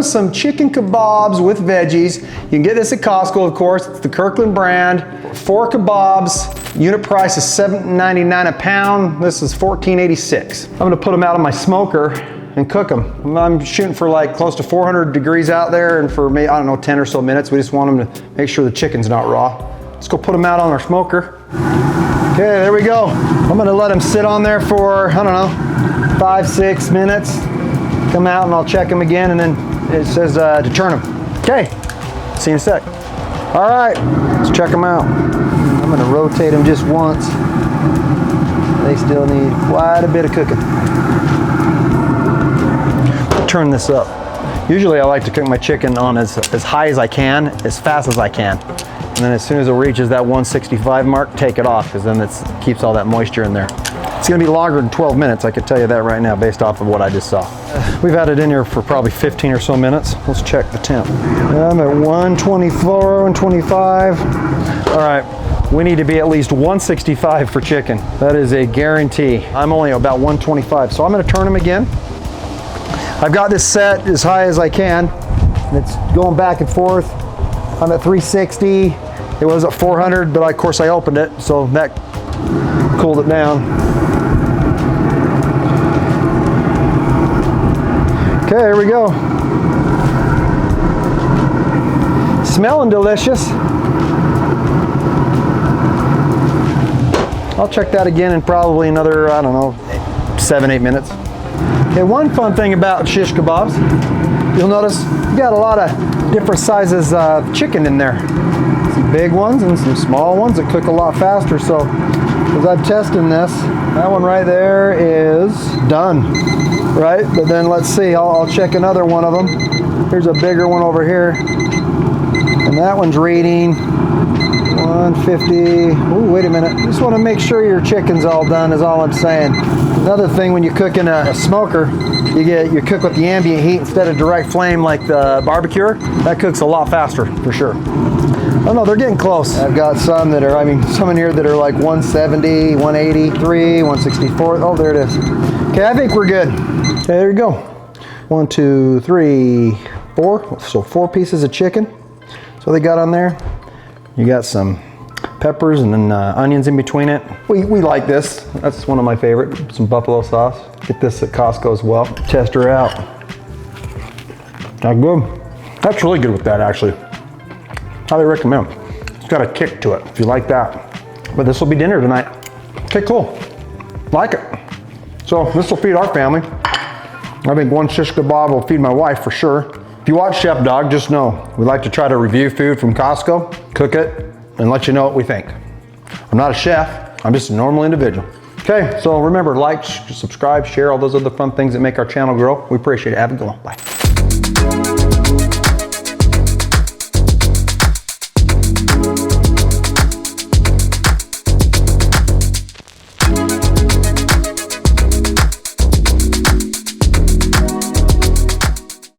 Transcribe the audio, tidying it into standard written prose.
some chicken kebabs with veggies. You can get this at Costco, of course. It's the Kirkland brand. 4 kebabs. Unit price is $7.99 a pound. This is $14.86. I'm gonna put them out on my smoker and cook them. I'm shooting for like close to 400 degrees out there, and for maybe, I don't know, 10 or so minutes. We just want them to make sure the chicken's not raw. Let's go put them out on our smoker. Okay, there we go. I'm gonna let them sit on there for, I don't know, 5-6 minutes. Come out and I'll check them again, and then it says to turn them. Okay, see you in a sec. All right, let's check them out. I'm gonna rotate them just once. They still need quite a bit of cooking. Turn this up. Usually I like to cook my chicken on as high as I can, as fast as I can. And then as soon as it reaches that 165 mark, take it off, because then it keeps all that moisture in there. It's gonna be longer than 12 minutes, I can tell you that right now, based off of what I just saw. We've had it in here for probably 15 or so minutes. Let's check the temp. I'm at 124, 125. All right, we need to be at least 165 for chicken. That is a guarantee. I'm only about 125, so I'm gonna turn them again. I've got this set as high as I can. It's going back and forth. I'm at 360. It was at 400, but of course I opened it, so that cooled it down. Okay, here we go. Smelling delicious. I'll check that again in probably another, I don't know, 7-8 minutes. Okay, one fun thing about shish kebabs, you'll notice you got a lot of different sizes of chicken in there. Some big ones and some small ones that cook a lot faster. So as I'm testing this, that one right there is done, right? But then let's see, I'll check another one of them. Here's a bigger one over here. And that one's reading 150. Ooh, wait a minute. Just want to make sure your chicken's all done is all I'm saying. Another thing, when you cook in a smoker, you cook with the ambient heat instead of direct flame like the barbecue. That cooks a lot faster, for sure. Oh no, they're getting close. I've got some that are, some in here that are like 170, 183, 164. Oh, there it is. Okay, I think we're good. Okay, there you go. 1, 2, 3, 4. So 4 pieces of chicken. So they got on there. You got some peppers and then onions in between it. We like this. That's one of my favorite. Some buffalo sauce. Get this at Costco as well. Test her out. That good? That's really good with that, actually. Highly recommend. It's got a kick to it if you like that. But this will be dinner tonight. Okay, cool. Like it. So this will feed our family. I think one shish kebab will feed my wife for sure. If you watch Chef Dawg, just know we like to try to review food from Costco, cook it, and let you know what we think. I'm not a chef, I'm just a normal individual. Okay, so remember, like, subscribe, share, all those other fun things that make our channel grow. We appreciate it. Have a good one. Bye.